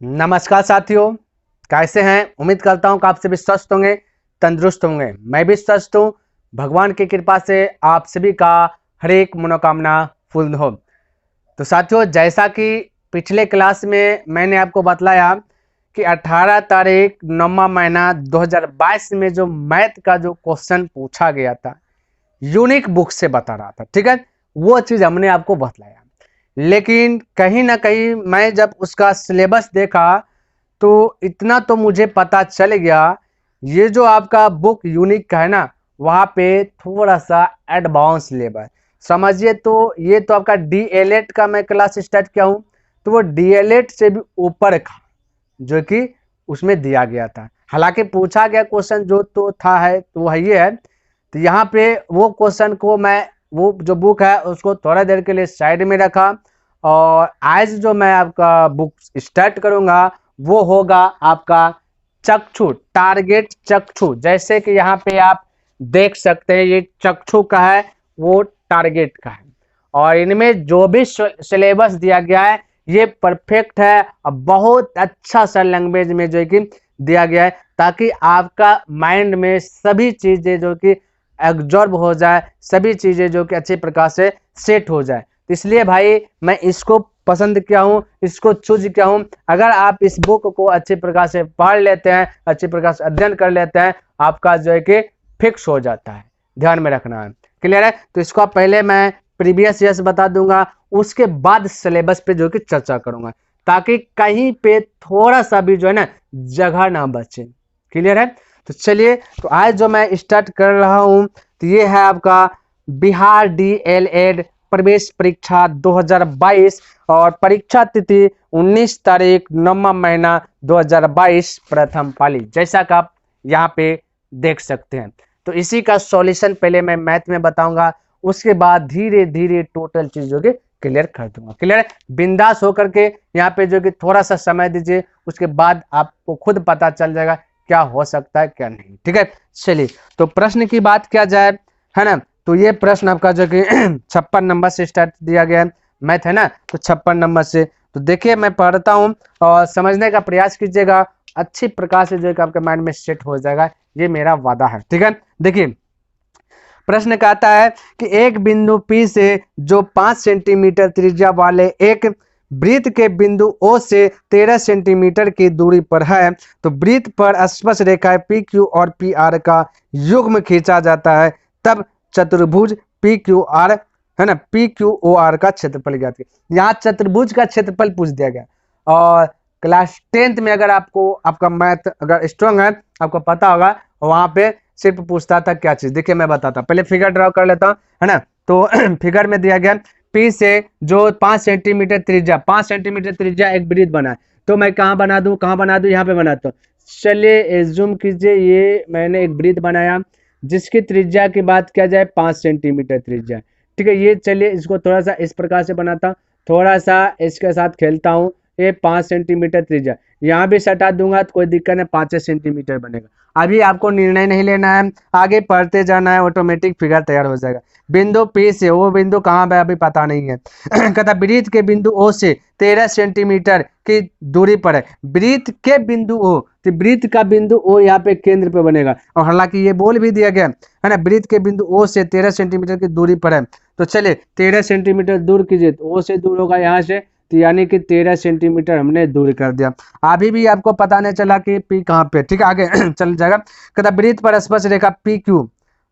नमस्कार साथियों, कैसे हैं। उम्मीद करता हूं कि आप सभी स्वस्थ होंगे, तंदुरुस्त होंगे। मैं भी स्वस्थ हूं। भगवान की कृपा से आप सभी का हर एक मनोकामना पूर्ण हो। तो साथियों, जैसा कि पिछले क्लास में मैंने आपको बतलाया कि 18 तारीख 9वां महीना 2022 में जो मैथ का जो क्वेश्चन पूछा गया था, यूनिक बुक से बता रहा था, ठीक है। वो चीज़ हमने आपको बतलाया, लेकिन कहीं ना कहीं मैं जब उसका सिलेबस देखा तो इतना तो मुझे पता चल गया, ये जो आपका बुक यूनिक का है ना, वहाँ पे थोड़ा सा एडवांस लेवल समझिए। तो ये तो आपका डीएलएड का मैं क्लास स्टार्ट किया हूँ, तो वो डीएलएड से भी ऊपर का जो कि उसमें दिया गया था। हालांकि पूछा गया क्वेश्चन जो तो था है तो वह ये है। तो यहाँ पे वो क्वेश्चन को मैं, वो जो बुक है उसको थोड़ा देर के लिए साइड में रखा, और आज जो मैं आपका बुक स्टार्ट करूँगा वो होगा आपका चक्षु, टारगेट चक्षु। जैसे कि यहाँ पे आप देख सकते हैं, ये चक्षु का है, वो टारगेट का है, और इनमें जो भी सिलेबस दिया गया है ये परफेक्ट है और बहुत अच्छा सा लैंग्वेज में जो है कि दिया गया है, ताकि आपका माइंड में सभी चीज़ें जो कि एब्जॉर्ब हो जाए, सभी चीज़ें जो कि अच्छे प्रकार से सेट हो जाए। इसलिए भाई मैं इसको पसंद किया हूँ, इसको चूज किया हूँ। अगर आप इस बुक को अच्छे प्रकार से पढ़ लेते हैं, अच्छे प्रकार से अध्ययन कर लेते हैं, आपका जो है कि फिक्स हो जाता है। ध्यान में रखना है, क्लियर है। तो इसको पहले मैं प्रीवियस ईयर्स बता दूंगा, उसके बाद सिलेबस पे जो कि चर्चा करूंगा, ताकि कहीं पे थोड़ा सा भी जो है ना जगह ना बचे। क्लियर है। तो चलिए, तो आज जो मैं स्टार्ट कर रहा हूं, तो ये है आपका बिहार डीएलएड प्रवेश परीक्षा 2022, और परीक्षा तिथि 19 तारीख 9वां महीना 2022 प्रथम पाली, जैसा कि आप यहाँ पे देख सकते हैं। तो इसी का सॉल्यूशन पहले मैं मैथ में बताऊंगा, उसके बाद धीरे धीरे टोटल चीजों के क्लियर कर दूंगा। क्लियर है। बिंदास होकर के यहाँ पे जो कि थोड़ा सा समय दीजिए, उसके बाद आपको खुद पता चल जाएगा क्या हो सकता है क्या नहीं। ठीक है। चलिए, तो प्रश्न की बात किया जाए, है ना, तो ये प्रश्न आपका जो कि 56 नंबर से स्टार्ट दिया गया है, मैथ है ना, तो 56 नंबर से। तो देखिए मैं पढ़ता हूँ और समझने का प्रयास कीजिएगा, अच्छी प्रकार से जो कि आपके माइंड में सेट हो जाएगा, ये मेरा वादा है। ठीक है। देखिए प्रश्न कहता है कि एक बिंदु P से जो 5 सेंटीमीटर त्रिज्या वाले एक वृत्त के बिंदु O से 13 सेंटीमीटर की दूरी पर है, तो वृत्त पर स्पर्श रेखा PQ और PR का युग्म खींचा जाता है, तब चतुर्भुज PQR, है ना, PQOR का क्षेत्रफल ज्ञात कीजिए। यहाँ चतुर्भुज का क्षेत्रफल पूछ दिया गया, और क्लास 10th में अगर आपको आपका मैथ अगर स्ट्रांग है, आपको पता होगा, वहां पे सिर्फ पूछता था क्या चीज। देखिए मैं बताता, पहले फिगर ड्रॉ कर लेता हूँ, है ना। तो फिगर में दिया गया P से जो 5 सेंटीमीटर त्रिज्या, 5 सेंटीमीटर त्रिज्या एक वृत्त बना है, तो मैं कहाँ बना दूं, कहाँ बना दूं, यहाँ पे बनाता हूँ। चलिए एज्यूम कीजिए ये मैंने एक वृत्त बनाया जिसकी त्रिज्या की बात किया जाए 5 सेंटीमीटर त्रिज्या। ठीक है, ये चलिए इसको थोड़ा सा इस प्रकार से बनाता हूँ, थोड़ा सा इसके साथ खेलता हूँ। ये 5 सेंटीमीटर त्रिज्या, यहाँ भी सटा दूंगा तो कोई दिक्कत नहीं, 5 सेंटीमीटर बनेगा। अभी आपको निर्णय नहीं लेना है, आगे पढ़ते जाना है, ऑटोमेटिक फिगर तैयार हो जाएगा। बिंदु P से वो बिंदु कहाँ पे अभी पता नहीं है। कहता वृत्त के बिंदु O से 13 सेंटीमीटर की दूरी पर है। वृत्त के बिंदु O, तो वृत्त का बिंदु O यहाँ पे केंद्र पे बनेगा, और हालांकि ये बोल भी दिया गया है ना, वृत्त के बिंदु O से 13 सेंटीमीटर की दूरी पर है। तो चलिए 13 सेंटीमीटर दूर कीजिए, तो O से दूर होगा यहाँ से, तो यानी कि 13 सेंटीमीटर हमने दूर कर दिया। अभी भी आपको पता नहीं चला कि P कहाँ पे। ठीक है, आगे चल जाएगा। कहता वृत्त पर स्पर्श रेखा PQ,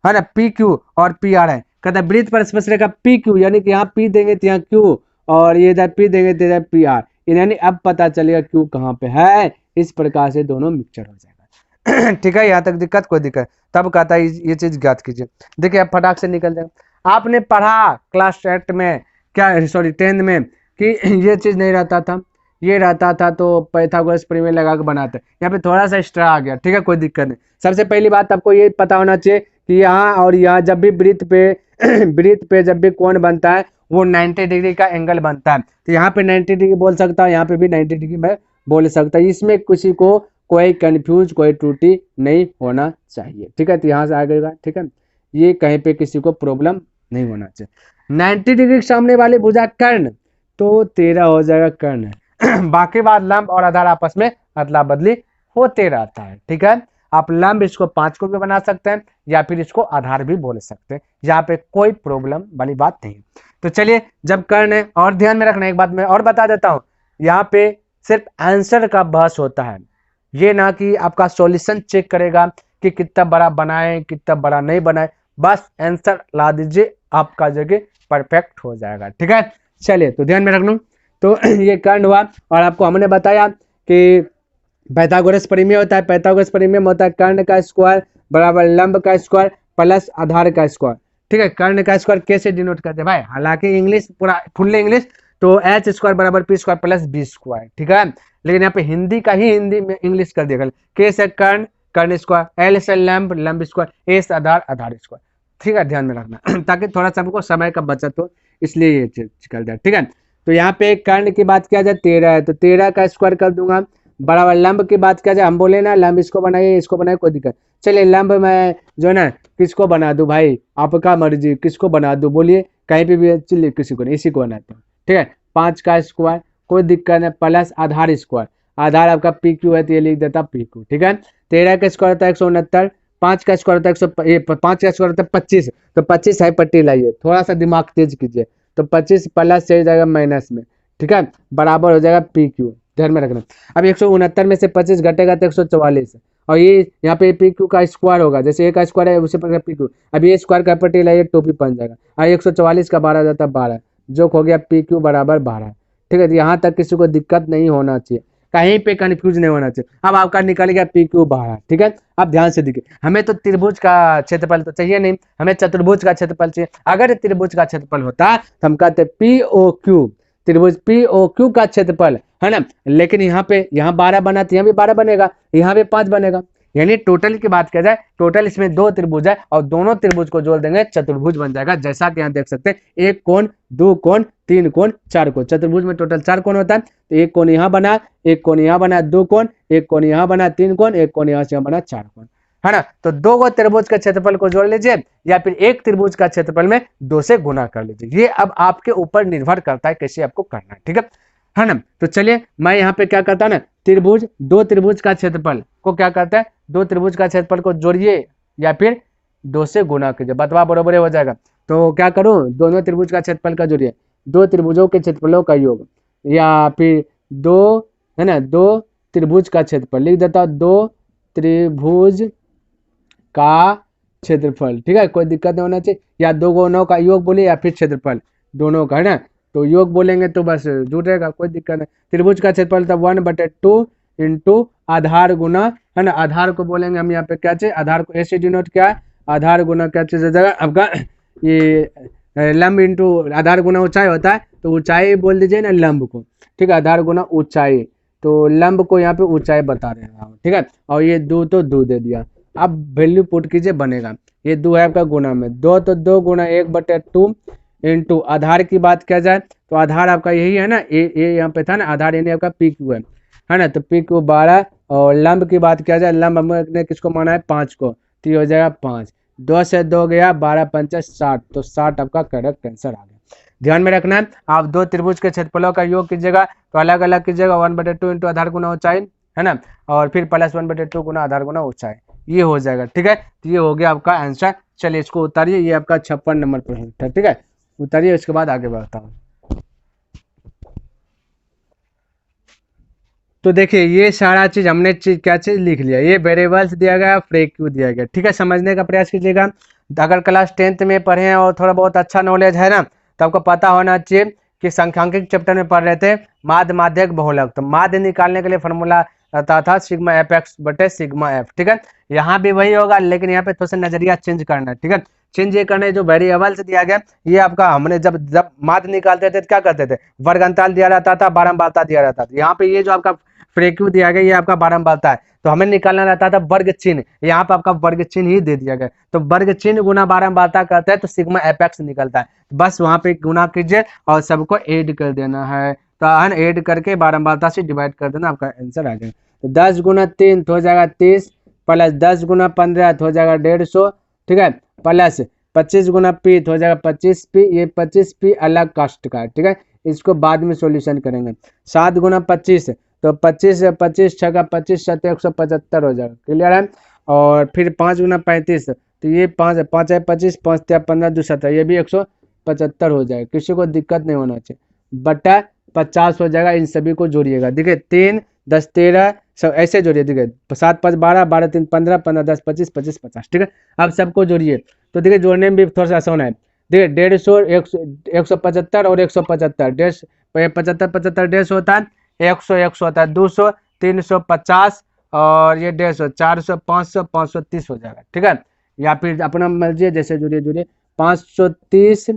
है ना, PQ और PR है। कहता वृत्त पर स्पर्श रेखा PQ, यानी कि यहाँ P देंगे तो यहाँ Q, और ये इधर P देंगे तो इधर PR, यानी अब पता चलेगा Q कहाँ पे है। इस प्रकार से दोनों मिक्सचर हो जाएगा। ठीक है, यहाँ तक दिक्कत, कोई दिक्कत। तब कहता है ये चीज ज्ञात कीजिए। देखिए अब फटाक से निकल जाएगा। आपने पढ़ा क्लास 8 में, क्या सॉरी 10th में, कि ये चीज नहीं रहता था, ये रहता था, तो पाइथागोरस प्रमेय लगा के बनाते। यहाँ पे थोड़ा सा एक्स्ट्रा आ गया। ठीक है, कोई दिक्कत नहीं। सबसे पहली बात आपको ये पता होना चाहिए कि यहाँ और यहाँ जब भी वृत्त पे वृत्त पे जब भी कोण बनता है वो 90 डिग्री का एंगल बनता है। तो यहाँ पे 90 डिग्री बोल सकता हूँ, यहाँ पे भी 90 डिग्री में बोल सकता है। इसमें किसी को कोई कंफ्यूज, कोई त्रुटि नहीं होना चाहिए। ठीक है, तो यहाँ से आगेगा। ठीक है, ये कहीं पे किसी को प्रॉब्लम नहीं होना चाहिए। 90 डिग्री के सामने वाले भुजा कर्ण, तो 13 हो जाएगा कर्ण। बाकी बात लंब और आधार आपस में अदला बदली होते रहता है। ठीक है, आप लंब इसको 5 को भी बना सकते हैं या फिर इसको आधार भी बोल सकते हैं, यहाँ पे कोई प्रॉब्लम वाली बात नहीं। तो चलिए, जब कर्ण है, और ध्यान में रखना, एक बात मैं और बता देता हूँ, यहाँ पे सिर्फ आंसर का बहस होता है, ये ना कि आपका सॉल्यूशन चेक करेगा कि कितना बड़ा बनाए कितना बड़ा नहीं बनाए, बस आंसर ला दीजिए, आपका जगह परफेक्ट हो जाएगा। ठीक है, चलिए तो ध्यान में रख लूँ। तो ये कर्ण हुआ, और आपको हमने बताया कि पाइथागोरस परिमेय होता है, पाइथागोरस परिमेय में होता है कर्ण का स्क्वायर बराबर लंब का स्क्वायर प्लस आधार का स्क्वायर। ठीक है, कर्ण का स्क्वायर कैसे डिनोट करते हैं भाई, हालांकि इंग्लिश पूरा फुल इंग्लिश तो एच स्क्वायर बराबर P square plus B square. ठीक है, लेकिन यहाँ पे हिंदी का ही हिंदी में इंग्लिश कर दिया, के से कर्ण कर्ण स्क्वायर, एल से लंब लंब स्क्वायर, ए से आधार आधार स्क्वायर। ठीक है, ध्यान में रखना ताकि थोड़ा सा हमको समय का बचत हो, इसलिए ये चीज कर दिया। ठीक है, तो यहाँ पे कर्ण की बात किया जाए 13 है, तो 13 का स्क्वायर कर दूंगा बराबर लंब की बात किया जाए, हम बोले ना लंब इसको बनाइए इसको बनाइए कोई दिक्कत, चलिए लंब मैं जो है ना किसको बना दूं भाई, आपका मर्जी, किसको बना दूं बोलिए, कहीं पे भी चलिए किसी को नहीं, इसी को बनाते हैं। ठीक है, 5 का स्क्वायर कोई दिक्कत नहीं प्लस आधार स्क्वायर, आधार आपका पी क्यू है तो ये लिख देता पी क्यू। ठीक है, 13 का स्क्वायर होता है 169, 5 का स्क्वायर होता है 5 का स्क्वायर होता है 25, तो 25 है पट्टी लाइए, थोड़ा सा दिमाग तेज कीजिए, तो 25 प्लस से जाएगा माइनस में। ठीक है, बराबर हो जाएगा पी क्यू, ध्यान में रखना। अब 169 में से 25 घटेगा तो 144, और ये यहाँ पे पी क्यू का स्क्वायर होगा, जैसे ए का स्क्वायर है उसे पी क्यू, अब ये स्क्वायर का पट्टी लाइए टोपी बन जाएगा, और 144 का 12 जाता है 12, जो हो गया पी क्यू बराबर 12। ठीक है, यहाँ तक किसी को दिक्कत नहीं होना चाहिए, कहीं पे कंफ्यूज नहीं होना चाहिए। अब आपका निकल गया पी क्यू 12। ठीक है, अब ध्यान से देखिए, हमें तो त्रिभुज का क्षेत्रफल तो चाहिए नहीं, हमें चतुर्भुज का क्षेत्रफल चाहिए। अगर त्रिभुज का क्षेत्रफल होता तो हम कहते पी ओ क्यू, त्रिभुज पी ओ क्यू का क्षेत्रफल है ना, लेकिन यहाँ पे यहाँ 12 बना तो यहाँ भी 12 बनेगा, यहाँ भी 5 बनेगा, यानी टोटल की बात किया जाए, टोटल इसमें 2 त्रिभुज है और दोनों त्रिभुज को जोड़ देंगे चतुर्भुज बन जाएगा। जैसा कि यहाँ देख सकते हैं, 1 कोण 2 कोण 3 कोण 4 कोण, चतुर्भुज में टोटल 4 कोण होता है, तो 1 कोण यहाँ बना, 1 कोण यहाँ बना 2 कोण, 1 कोण यहाँ बना 3 कोण, 1 कोण यहाँ से यहाँ बना 4 कोण, है ना। तो 2 त्रिभुज के क्षेत्रफल को जोड़ लीजिए या फिर एक त्रिभुज का क्षेत्रफल में 2 से गुना कर लीजिए, ये अब आपके ऊपर निर्भर करता है कैसे आपको करना है। ठीक है ना। तो चलिए मैं यहाँ पे क्या करता है ना, त्रिभुज 2 त्रिभुज का क्षेत्रफल को क्या करता है, 2 त्रिभुज का क्षेत्रफल को जोड़िए या फिर 2 से गुना कीजिए, बतवा बराबर हो जाएगा। तो क्या करूँ, दोनों त्रिभुज का क्षेत्रफल का जोड़िए, 2 त्रिभुजों के क्षेत्रफलों का योग, या फिर 2 है ना 2 त्रिभुज का क्षेत्रफल लिख देता हूँ, 2 त्रिभुज का क्षेत्रफल। ठीक है, कोई दिक्कत नहीं होना चाहिए, या 2 गुणों का योग बोलिए या फिर क्षेत्रफल दोनों का, है ना, तो योग बोलेंगे तो बस जुड़ेगा, कोई दिक्कत नहीं। त्रिभुज का क्षेत्रफल था 1/2 इंटू आधार गुना, है ना, आधार को बोलेंगे हम यहाँ पे क्या चाहिए, आधार को ऐसे डिनोट क्या है, आधार गुना क्या चीज जगह आपका ये लंब इंटू आधार गुना ऊंचाई होता है, तो ऊंचाई बोल दीजिए ना लंब को। ठीक है, आधार गुना ऊंचाई, तो लंब को यहाँ पे ऊंचाई बता रहे हैं। ठीक है, और ये 2 तो 2 दे दिया, अब वैल्यू पुट कीजिए बनेगा, ये 2 है आपका गुना में, 2 तो 2 गुना 1/2 इंटू आधार की बात किया जाए तो आधार आपका यही है ना, ये यहाँ पे था ना आधार, यानी आपका पी क्यू है ना, तो पी क्यू 12, और लंब की बात किया जाए, लंब हमने किसको माना है 5 को, तो ये हो जाएगा 5, 2 से 2 गया 12 पंचा 60, तो 60 आपका करेक्ट आंसर आ गया। ध्यान में रखना है, आप 2 त्रिभुज के क्षेत्रफलों का योग कीजिएगा तो अलग अलग कीजिएगा, 1/2 इंटू आधार गुना ऊंचाई, है ना, और फिर प्लस 1/2 गुना आधार गुना ऊंचाई, ये हो जाएगा। ठीक है, तो ये हो गया आपका आंसर। चलिए इसको उतारिए, ये आपका 56 नंबर प्रश्न था। ठीक है, उतारिए, उसके बाद आगे बढ़ता हूँ। तो देखिए ये सारा चीज हमने क्या चीज लिख लिया, ये वेरिएबल्स दिया गया, फ्रीक्यू दिया गया। ठीक है, समझने का प्रयास कीजिएगा। अगर क्लास 10th में पढ़े हैं और थोड़ा बहुत अच्छा नॉलेज है ना, तो आपको पता होना चाहिए कि संख्यांकिक चैप्टर में पढ़ रहे थे माध्य माध्यक बहुलक, तो माध्य निकालने के लिए फॉर्मूला आता था सिग्मा एफ एक्स बटे सिग्मा एफ। ठीक है, यहाँ भी वही होगा, लेकिन यहाँ पे थोड़ा सा नजरिया चेंज करना है। ठीक है, चेंज ये करने जो वेरिएबल्स दिया गया, ये आपका हमने जब माध्य निकालते थे तो क्या करते थे, वर्ग अंतराल दिया रहता था, बारंबारता दिया रहता था। यहाँ पे ये जो आपका फ्रीक्यू दिया गया, ये आपका बारंबारता है, तो हमें निकालना रहता था वर्ग चिन्ह, यहाँ पे आपका वर्ग चिन्ह ही दे दिया गया, तो वर्ग चिन्ह गुना बारंबारता करते हैं तो सिग्मा एफ एक्स निकलता है, बस वहां पे गुना कीजिए और सबको ऐड कर देना है, तो ऐड करके बारंबारता से डिवाइड कर देना, आपका आंसर आ जाएगा। तो 10 गुना 3 तो हो जाएगा 30, प्लस 10 गुना 15 तो हो जाएगा 150। ठीक है, प्लस 25 गुना पी तो हो जाएगा 25 पी, ये 25 पी अलग कास्ट का है। ठीक है, इसको बाद में सॉल्यूशन करेंगे। 7 गुना 25 तो 25 25 छका 25 7 175 हो जाएगा, क्लियर है। और फिर 5 गुना 35 तो ये 5 5 है 25 5 3 15 2 17 ये भी 175 हो जाएगा, किसी को दिक्कत नहीं होना चाहिए। बटा 50 हो जाएगा, इन सभी को जोड़िएगा। देखिए 3 10 13 सब ऐसे जोड़िए, देखिए 7 5 12 12 3 15 15 10 25 25 50, ठीक है। अब सबको जोड़िए तो देखिए जोड़ने में भी थोड़ा सा आसान है। देखिए 150 175 और 175 75 75 150 होता है, 100 100 होता है, 200 350 और ये 150 400 500 530 हो जाएगा, ठीक है। या फिर अपना मर्जी है, जैसे जुड़िए जुड़िए 530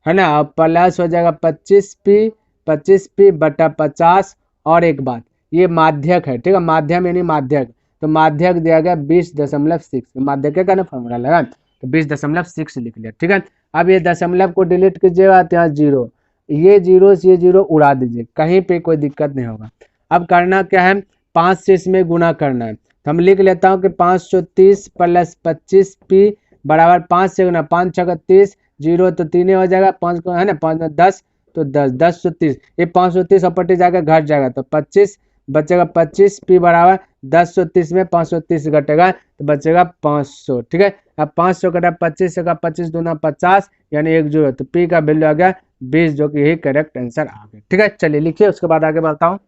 है ना, प्लस हो जाएगा 25p बटा 50। और एक बात, ये माध्यक है, ठीक है, माध्यम यानी माध्यक, तो माध्यक दिया गया 20.6, माध्यक का ना फॉर्मूला लगा तो 20.6 लिख लिया, ठीक है। अब ये दशमलव को डिलीट कीजिएगा तो यहाँ 0, ये 0 से ये 0 उड़ा दीजिए, कहीं पे कोई दिक्कत नहीं होगा। अब करना क्या है, 5 से इसमें गुना करना है, तो हम लिख लेता हूँ कि 530 प्लस 25p बराबर 5 से गुना 5 छक्का 30, 0 तो 3 हो जाएगा, 5 को है ना 5 10 तो 10 1030, ये 530 अपटी जाकर घट जाएगा तो 25 बचेगा, 25p बराबर 1030 में 530 घटेगा तो बचेगा 500, ठीक है। अब 500 कटा 25 से का 25 दूना 50 यानी 1 0, तो p का वैल्यू आ गया 20, जो कि यही करेक्ट आंसर आ गया, ठीक है। चलिए लिखिए, उसके बाद आगे बढ़ता हूँ।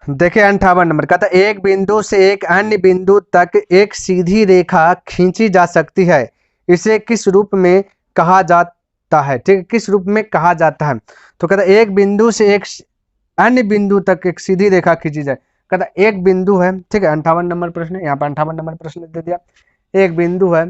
देखिए 58 नंबर का था, एक बिंदु से एक अन्य बिंदु तक एक सीधी रेखा खींची जा सकती है, इसे किस रूप में कहा जाता है, ठीक है, किस रूप में कहा जाता है। तो कहता एक बिंदु से एक अन्य बिंदु तक एक सीधी रेखा खींची जाए, कहता एक बिंदु है, ठीक है। 58 नंबर प्रश्न है, यहाँ पर 58 नंबर प्रश्न दे दिया। एक बिंदु है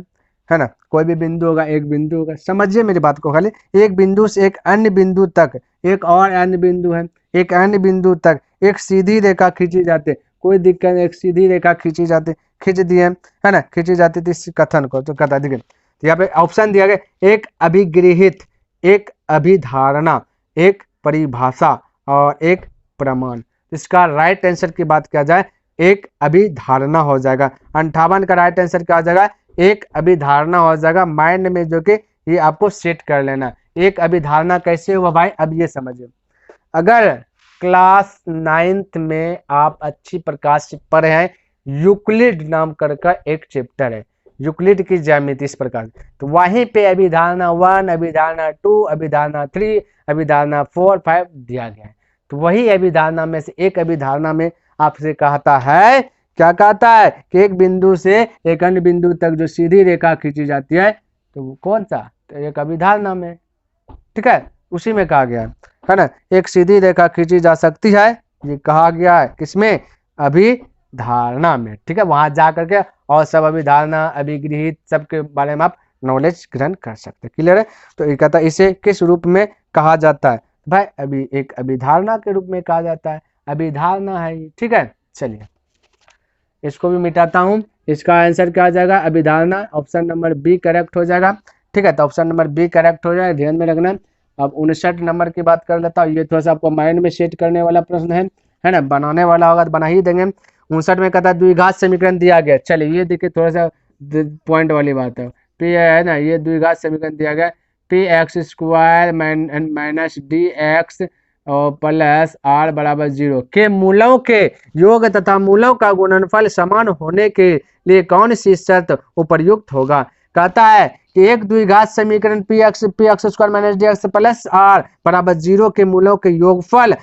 ना, कोई भी बिंदु होगा, एक बिंदु होगा, समझिए मेरी बात को खाली। एक बिंदु से एक अन्य बिंदु तक, एक और अन्य बिंदु है, एक अन्य बिंदु तक एक सीधी रेखा खींची जाती, कोई दिक्कत नहीं, एक सीधी रेखा खींची जाती, खींच दिए है ना, खींची जाती थी इस कथन को, तो कहता देखिए यहाँ पे ऑप्शन दिया गया, एक अभिगृहित, एक अभिधारणा, एक परिभाषा और एक प्रमाण। इसका राइट आंसर की बात किया जाए एक अभिधारणा हो जाएगा। 58 का राइट आंसर क्या हो जाएगा, एक अभिधारणा हो जाएगा, माइंड में जो कि ये आपको सेट कर लेना। एक अभिधारणा कैसे हुआ भाई, अब ये समझिए। अगर क्लास 9th में आप अच्छी प्रकार से पढ़े हैं, यूक्लिड नाम का एक चैप्टर है, यूक्लिड की ज्यामिति इस प्रकार, तो वहीं पे अभिधारणा 1 अभिधारणा 2 अभिधारणा 3 अभिधारणा 4 5 दिया गया है। तो वही अभिधारणा में से एक अभिधारणा में आपसे कहता है, क्या कहता है कि एक बिंदु से एक अन्य बिंदु तक जो सीधी रेखा खींची जाती है, तो वो कौन सा, तो एक अभिधारणा में, ठीक है, उसी में कहा गया है ना, एक सीधी रेखा खींची जा सकती है, ये कहा गया है किसमें, अभिधारणा में, ठीक है। वहां जा करके और सब अभिधारणा अभिगृहित सबके बारे में आप नॉलेज ग्रहण कर सकते हैं, क्लियर है। तो ये कहता है इसे किस रूप में कहा जाता है, भाई अभी एक अभिधारणा के रूप में कहा जाता है, अभिधारणा है, ठीक है। चलिए इसको भी मिटाता हूँ, इसका आंसर क्या आ जाएगा, अभिधारणा, ऑप्शन नंबर बी करेक्ट हो जाएगा, ठीक है। तो ऑप्शन नंबर बी करेक्ट हो जाएगा, ध्यान में रखना। अब 59 नंबर की बात कर लेता हूँ, ये थोड़ा सा आपको माइंड में सेट करने वाला प्रश्न है ना, बनाने वाला होगा तो बना ही देंगे। 59 में कहता है द्विघात समीकरण दिया गया, चलिए ये देखिए थोड़ा सा पॉइंट वाली बात है, पी है ना, ये द्विघात समीकरण दिया गया, P X square minus D x और प्लस आर बराबर 0 के मूलों के योग तथा मूलों का गुणनफल समान होने के लिए कौन सी शर्त उपयुक्त होगा। कहता है कि एक द्विघात समीकरण P X square minus D X plus R बराबर 0 के मूलों के योगफल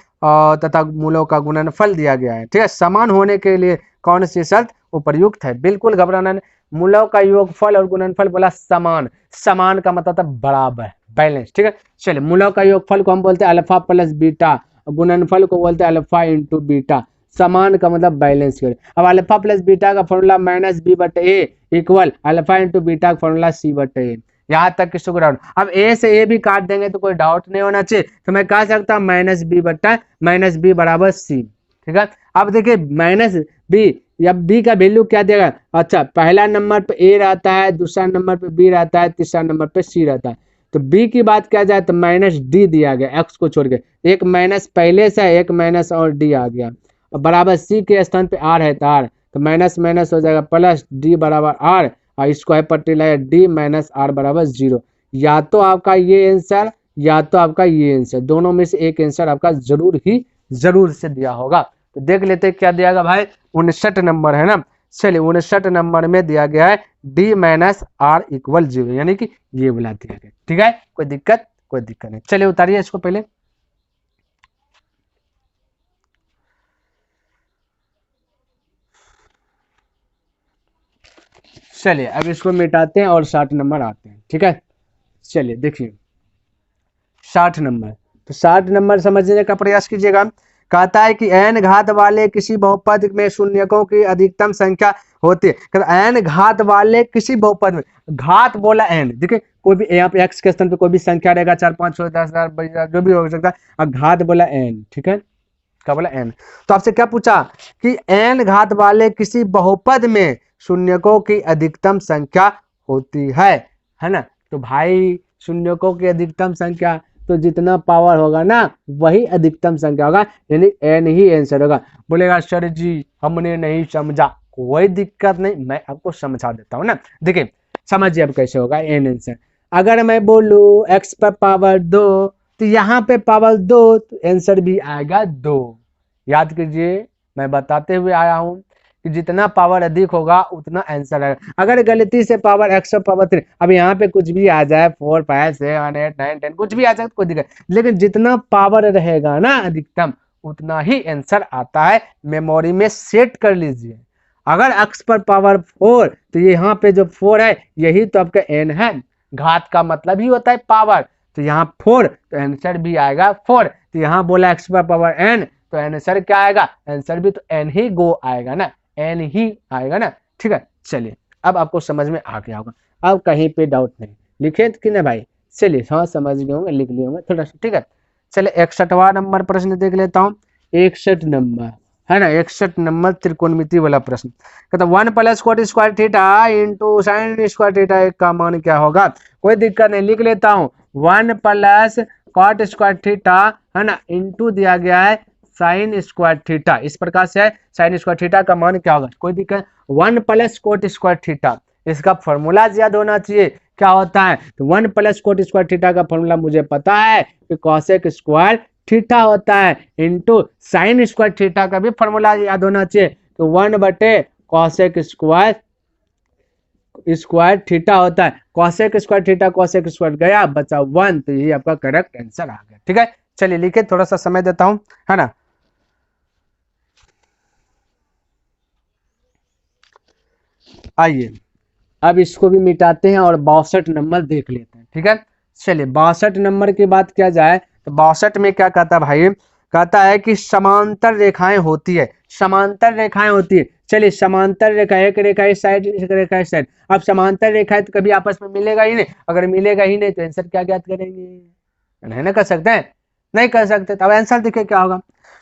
तथा मूलों का गुणनफल दिया गया है, ठीक है। समान होने के लिए कौन सी शर्त उपयुक्त है, बिल्कुल घबराना नहीं, मूलों का योगफल और गुणनफल बोला समान, समान का मतलब था बराबर, बैलेंस, ठीक है। चलिए मूलों का योगफल को हम बोलते हैं अल्फा प्लस बीटा, गुणनफल को बोलते हैं अल्फा इंटू बीटा, समान का मतलब बैलेंस करें। अब अल्फा प्लस बीटा का फॉर्मूला माइनस बी बटे ए इक्वल अल्फा इंटू बीटा का फॉर्मूला सी बटे ए, यहाँ तक किसी को डाउट, अब ए से ए भी काट देंगे तो कोई डाउट नहीं होना चाहिए, तो मैं कह सकता हूँ माइनस बी बटा माइनस बी बराबर सी, ठीक है। अब देखिए माइनस बी या बी का वैल्यू क्या देगा, अच्छा पहला नंबर पे ए रहता है, दूसरा नंबर पे बी रहता है, तीसरा नंबर पे सी रहता है, तो बी की बात किया जाए तो माइनस डी दिया गया, एक्स को छोड़ के एक माइनस पहले से एक माइनस और डी आ गया, बराबर सी के स्थान पे आर है तो आर, तो माइनस माइनस हो जाएगा प्लस डी बराबर आर, और स्क्वायर पट्टी लगाया डी माइनस आर बराबर 0। या तो आपका ये आंसर या तो आपका ये आंसर, दोनों में से एक आंसर आपका जरूर से दिया होगा। तो देख लेते हैं क्या दिया गया भाई, 59 नंबर है ना। चलिए 59 नंबर में दिया गया है डी माइनस आर इक्वल 0, यानी कि ये वाला दिया गया। ठीक है, कोई दिक्कत नहीं। चलिए उतारिए इसको पहले। चलिए अब इसको मिटाते हैं और 60 नंबर आते हैं। ठीक है, चलिए देखिए 60 नंबर। तो 60 नंबर समझने का प्रयास कीजिएगा। कहता है कि n घात वाले किसी बहुपद में शून्यकों की अधिकतम संख्या होती है। n घात वाले किसी बहुपद में, घात बोला n, देखिए कोई भी यहाँ पे x के स्थान पे कोई भी संख्या रहेगा, 4 5 6 10 11 जो भी हो सकता है, और घात बोला n। ठीक है, क्या बोला n। तो आपसे क्या पूछा कि n घात वाले किसी बहुपद में शून्यकों की अधिकतम संख्या होती है ना। तो भाई शून्यकों की अधिकतम संख्या, तो जितना पावर होगा ना वही अधिकतम संख्या होगा, यानी n ही आंसर होगा। बोलेगा सर जी हमने नहीं समझा, कोई दिक्कत नहीं, मैं आपको समझा देता हूँ ना। देखिए समझिए अब कैसे होगा n आंसर। अगर मैं बोलूँ x पर पावर 2, तो यहाँ पे पावर 2, तो आंसर भी आएगा 2। याद कीजिए मैं बताते हुए आया हूँ कि जितना पावर अधिक होगा उतना आंसर आएगा। अगर गलती से पावर x पावर 3, अब यहाँ पे कुछ भी आ जाए 4 5 7 8 9 10 कुछ भी आ जाए कोई दिक्कत, लेकिन जितना पावर रहेगा ना अधिकतम उतना ही आंसर आता है। मेमोरी में सेट कर लीजिए। अगर x पर पावर 4, तो यहाँ पे जो 4 है यही तो आपका n है। घात का मतलब ही होता है पावर, तो यहाँ 4, तो आंसर भी आएगा 4। तो यहाँ बोला x पर पावर n, तो आंसर क्या आएगा, आंसर भी तो n ही गो आएगा ना, n ही आएगा ना। ठीक है, चलिए अब आपको समझ में आ गया होगा, अब कहीं पे डाउट नहीं। लिखे कि ना भाई, चलिए हाँ समझ गए होंगे, लिख लिए होंगे थोड़ा सा। ठीक है, चलिए 61वां नंबर प्रश्न देख लेता हूँ। 61 नंबर है ना, 61 नंबर त्रिकोणमिति वाला प्रश्न। कहता 1 plus coat square theta into sine square theta का मान क्या होगा। कोई दिक्कत नहीं, लिख लेता हूँ 1 प्लस कॉट स्क्वायर थीटा है ना, इंटू दिया गया है साइन स्क्वायर थीटा। इस प्रकार से है, साइन स्क्वायर थीटा का मान क्या होगा। कोई दिक्कत, 1 प्लस कोट स्क्वायर थीटा, इसका फॉर्मूला याद होना चाहिए क्या होता है। तो 1 प्लस कोट स्क्वायर थीटा का फॉर्मूला मुझे पता है कि कॉसेक स्क्वायर थीटा होता है, इंटू साइन स्क्वायर थीटा का भी फॉर्मूला याद होना चाहिए। तो 1 बटे कॉसेक स्क्वायर थीटा होता है। Cosec square theta cosec square गया, बचा 1, तो ये आपका करेक्ट आंसर आ गया। ठीक है, चलिए लिखे, थोड़ा सा समय देता हूं है ना। आइए अब इसको भी मिटाते हैं और 62 नंबर देख लेते हैं। ठीक है, चलिए 62 नंबर की बात किया जाए तो 62 में क्या कहता है भाई, कहता है कि समांतर रेखाएं होती है, समांतर रेखाएं होती है। चलिए समांतर रेखा, एक रेखा इस साइड एक रेखा इस साइड। अब समांतर रेखाएं तो कभी आपस में मिलेगा ही नहीं, अगर मिलेगा ही नहीं तो आंसर क्या ज्ञात करेंगे, नहीं ना कर सकते हैं, नहीं कर सकते। तो अब आंसर देखिए क्या होगा,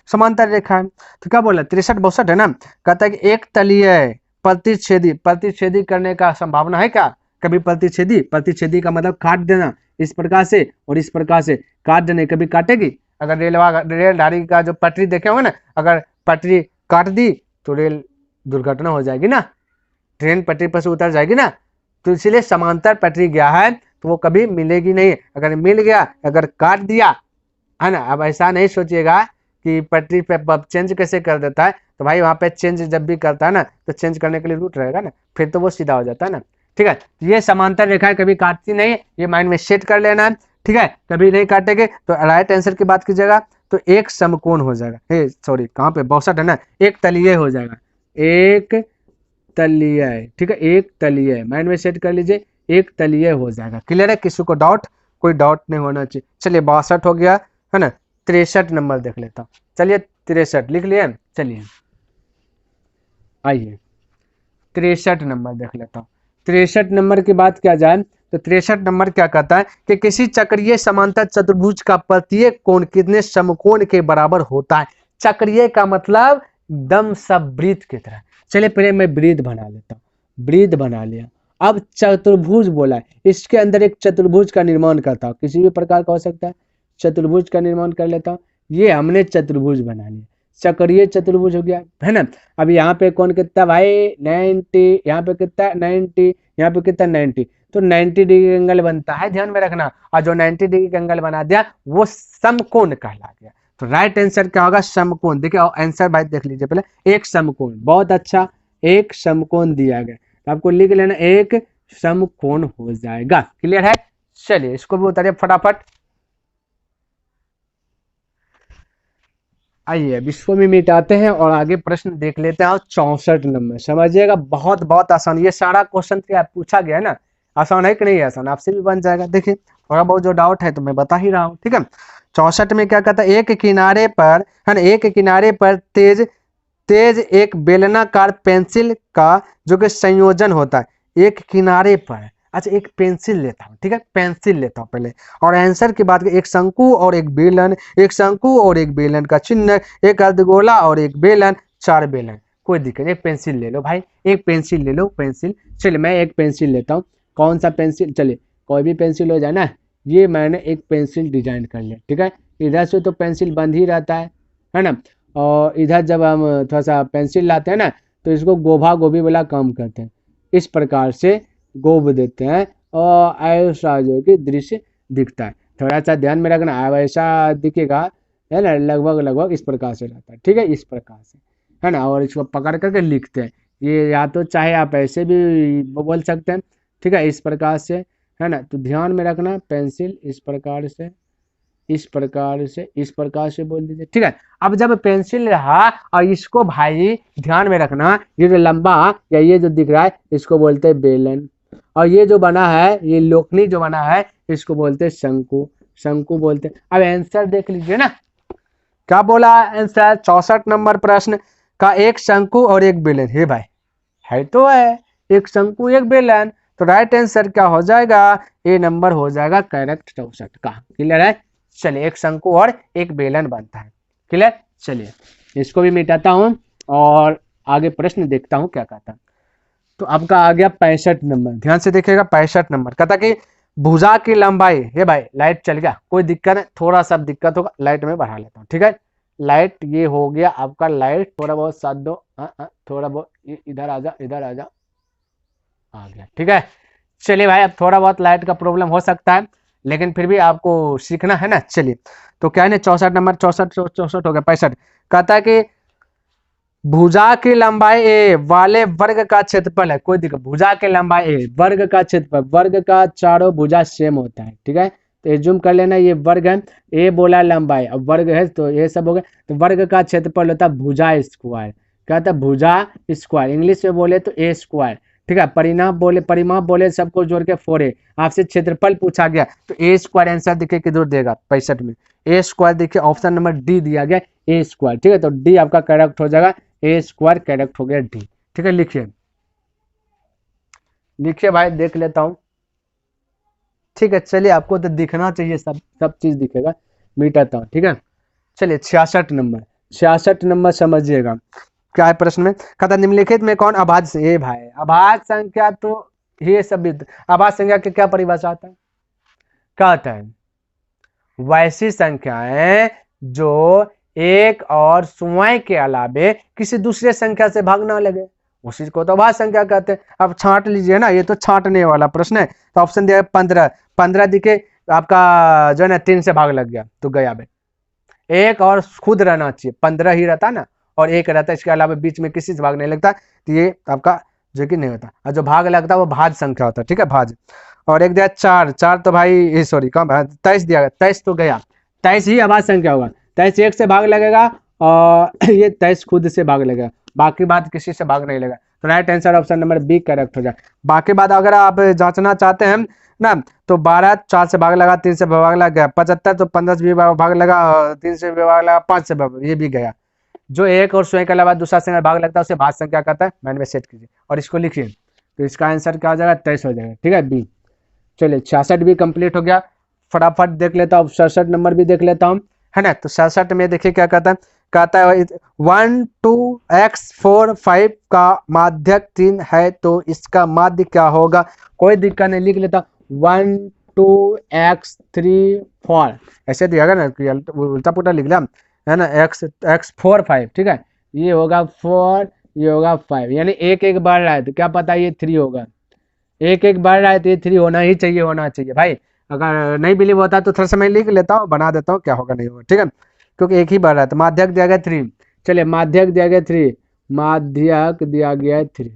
समांतर रेखा है तो क्या बोला 63 62 है ना। कहता है कि एक तलीय प्रतिच्छेदी करने का संभावना है क्या। कभी प्रतिच्छेदी का मतलब काट देना, इस प्रकार से और इस प्रकार से काट देने, कभी काटेगी। अगर रेलगाड़ी का जो पटरी देखे होंगे ना, अगर पटरी काट दी तो रेल दुर्घटना हो जाएगी ना, ट्रेन पटरी पर से उतर जाएगी ना। तो इसलिए समांतर पटरी गया है तो वो कभी मिलेगी नहीं। अगर मिल गया, अगर काट दिया है ना, अब ऐसा नहीं सोचिएगा कि पटरी पे चेंज कैसे कर देता है, तो भाई वहाँ पे चेंज जब भी करता है ना तो चेंज करने के लिए रूट रहेगा ना, फिर तो वो सीधा हो जाता है ना। ठीक है, ये समांतर रेखाएं कभी काटती नहीं है, ये माइंड में सेट कर लेना है। ठीक है, कभी नहीं काटेंगे तो राइट आंसर की बात कीजिएगा तो एक समकोण हो जाएगा, सॉरी कहाँ पे 62 है ना, एक तलीय हो जाएगा, एक तलीय। ठीक है, एक तलीय माइंड में सेट कर लीजिए, एक तलीय हो जाएगा। क्लियर है, किसी को डाउट, कोई डाउट नहीं होना चाहिए। चलिए 62 हो गया है ना। 63 नंबर देख लेता हूँ। चलिए 63 लिख लिए, चलिए आइए 63 नंबर देख लेता हूँ। 63 नंबर की बात किया जाए तो 63 नंबर क्या कहता है कि किसी चक्रीय समांतर चतुर्भुज का प्रत्येक कोण कितने समकोण के बराबर होता है। चक्रीय का मतलब एकदम सब वृत्त की तरह। चलिए पहले मैं वृत्त बना लेता हूँ, वृत्त बना लिया। अब चतुर्भुज बोला है, इसके अंदर एक चतुर्भुज का निर्माण करता हूँ, किसी भी प्रकार का हो सकता है, चतुर्भुज का निर्माण कर लेता हूँ। ये हमने चतुर्भुज बना लिया, चक्रीय चतुर्भुज हो गया है ना। अब यहाँ पे कौन कितना भाई 90, यहाँ पे कितना 90, यहाँ पे कितना 90, तो 90 डिग्री एंगल बनता है, ध्यान में रखना। और जो 90 डिग्री का एंगल बना दिया वो समकोण कहला गया। तो राइट आंसर क्या होगा, समकोण। देखिए आंसर भाई देख लीजिए पहले, एक समकोण, बहुत अच्छा, एक समकोण दिया गया, तो आपको लिख लेना एक समकोण हो जाएगा। क्लियर है, चलिए इसको भी उतारिए फटाफट। आइए अब इसको भी मिटाते हैं और आगे प्रश्न देख लेते हैं। 64 नंबर समझिएगा, बहुत बहुत आसान, ये सारा क्वेश्चन क्या पूछा गया है ना, आसान है कि नहीं आसान, आपसे भी बन जाएगा। देखिए थोड़ा बहुत जो डाउट है तो मैं बता ही रहा हूँ, ठीक है। 64 में क्या कहता है, एक किनारे पर है ना, एक किनारे पर तेज तेज एक बेलनाकार पेंसिल का जो कि संयोजन होता है एक किनारे पर। अच्छा एक पेंसिल लेता हूँ, ठीक है, पेंसिल लेता हूँ पहले, और आंसर की बात एक शंकु और एक बेलन, एक शंकु और एक बेलन का चिन्ह, एक अर्धगोला और एक बेलन, 4 बेलन। कोई दिक्कत नहीं, एक पेंसिल ले लो भाई, एक पेंसिल ले लो, पेंसिल। चलिए मैं एक पेंसिल लेता हूँ, कौन सा पेंसिल, चलिए कोई भी पेंसिल हो जाए ना। ये मैंने एक पेंसिल डिजाइन कर लिया, ठीक है। इधर से तो पेंसिल बंद ही रहता है ना। और इधर जब हम थोड़ा सा पेंसिल लाते हैं ना, तो इसको गोभा गोभी वाला काम करते हैं, इस प्रकार से गोब देते हैं और ऐसा जो कि दृश्य दिखता है। थोड़ा सा ध्यान में रखना, ऐसा दिखेगा है ना, लगभग लगभग इस प्रकार से रहता है, ठीक है, इस प्रकार से है ना। और इसको पकड़ करके लिखते हैं, ये या तो चाहे आप ऐसे भी बोल सकते हैं, ठीक है, इस प्रकार से है ना। तो ध्यान में रखना, पेंसिल इस प्रकार से, इस प्रकार से, इस प्रकार से बोल दीजिए, ठीक है। अब जब पेंसिल रहा और इसको भाई ध्यान में रखना, ये जो लंबा या ये जो दिख रहा है इसको बोलते हैं बेलन, और ये जो बना है, ये लोकनी जो बना है इसको बोलते हैं शंकु, शंकु बोलते हैं। अब आंसर देख लीजिए ना, क्या बोला आंसर 64 नंबर प्रश्न का, एक शंकु और एक बेलन। हे भाई है तो है, एक शंकु एक बेलन, तो राइट आंसर क्या हो जाएगा, ए नंबर हो जाएगा करेक्ट 64 का। क्लियर है, चलिए एक शंकु और एक बेलन बनता है। क्लियर, चलिए इसको भी मिटाता हूं और आगे प्रश्न देखता हूं क्या कहता है। तो आपका आ गया 65 नंबर, ध्यान से देखिएगा 65 नंबर कहता कि भुजा की लंबाई, ये भाई लाइट चल गया, कोई दिक्कत नहीं, थोड़ा सा दिक्कत होगा, लाइट में बढ़ा लेता हूँ, ठीक है। लाइट ये हो गया आपका, लाइट थोड़ा बहुत साथ दो, थोड़ा बहुत इधर आ जा, इधर आ जा, आ गया, ठीक है। चलिए भाई अब थोड़ा बहुत लाइट का प्रॉब्लम हो सकता है, लेकिन फिर भी आपको सीखना है ना। चलिए तो क्या है ना, 64 नंबर, 64 हो गया 65, कहता है कि भुजा की लंबाई ए वाले वर्ग का क्षेत्रफल है, कोई दिक्कत, भुजा की लंबाई ए वर्ग का क्षेत्रफल, वर्ग का चारों भुजा सेम होता है, ठीक है। तो ये जूम कर लेना, ये वर्ग है, ए बोला लंबाई, अब वर्ग है तो ये सब हो गया, तो वर्ग का क्षेत्रफल होता है भुजा स्क्वायर, क्या होता है भुजा स्क्वायर, इंग्लिश में बोले तो ए स्क्वायर, ठीक है। परिमाप बोले सबको जोड़ के 4a, आपसे क्षेत्रफल पूछा गया तो ए स्क्वायर आंसर देखिए किधर देगा 65 में, ए स्क्वायर देखिए ऑप्शन नंबर डी दिया गया, ए स्क्वायर, ठीक है। तो डी आपका करेक्ट हो जाएगा, ए स्क्वायर करेक्ट हो गया डी, ठीक है। लिखिए लिखिए भाई, देख लेता हूं, ठीक है। चलिए आपको तो दिखना चाहिए, सब सब चीज दिखेगा, मिटाता हूं, ठीक है। चलिए 66 नंबर, 66 नंबर समझिएगा क्या है प्रश्न में, कहता निम्नलिखित में कौन अभाज्य, ये भाई अभाज्य संख्या, तो ये सब अभाज्य संख्या की क्या परिभाषा आता है, क्या आता है, वैसी संख्याएं जो एक और स्वयं के अलावे किसी दूसरे संख्या से भाग ना लगे, उसी को तो अभाज्य संख्या कहते हैं। अब छांट लीजिए ना, ये तो छांटने वाला प्रश्न है, तो ऑप्शन दिया 15, 15 दिखे आपका जो है ना 3 से भाग लग गया तो गया बे, एक और खुद रहना चाहिए, 15 ही रहता ना, और एक रहता, इसके अलावा बीच में किसी से भाग नहीं लगता, तो ये आपका जो कि नहीं होता, और जो भाग लगता है वो भाज्य संख्या होता है, ठीक है, भाज्य। और एक दिया 4, 4 तो भाई सॉरी कम, 23 दिया गया, 23 तो गया, 23 ही अभाज्य संख्या होगा, 23 एक से भाग लगेगा और ये 23 खुद से भाग लगेगा, बाकी बात किसी से भाग नहीं लगेगा, तो right answer option number B correct हो जाए। बाकी बात अगर आप जांचना चाहते हैं ना, तो 12 4 से भाग लगा, 3 से भाग लगा, 75 तो 15 से भी भाग लगा, 3 से भी भाग लगा, 5 से ये भी गया। जो एक और स्वयं के अलावा दूसरा संख्या भाग लगता है उसे भाज्य संख्या कहता है, माइंड में सेट कीजिए और इसको लिखिए, तो इसका आंसर क्या हो जाएगा 23 हो जाएगा, ठीक है बी। चलिए 66 भी कंप्लीट हो गया, फटाफट देख लेता हूँ 67 नंबर भी देख लेता हूँ, है ना। तो 67 में देखिए क्या कहता है, कहता है 1 2 x 4 5 का माध्यक 3 है तो इसका माध्य क्या होगा, कोई दिक्कत नहीं, लिख लेता 1 2 x 3 4, ऐसे दिया ना, उल्टा पुल्टा लिख लिया है ना, x 4 5, ठीक है, ये होगा 4, ये होगा 5, यानी एक एक बढ़ रहा है तो क्या पता ये 3 होगा, एक एक बढ़ रहा है तो ये 3 होना चाहिए भाई। अगर नहीं बिलीव होता तो थोड़ा सा मैं लिख लेता हूँ, बना देता हूँ, क्या होगा नहीं होगा, ठीक है, क्योंकि एक ही बढ़ रहा है। तो माध्यक दिया गया 3, चलिए माध्यक दिया गया 3, माध्यक दिया गया 3,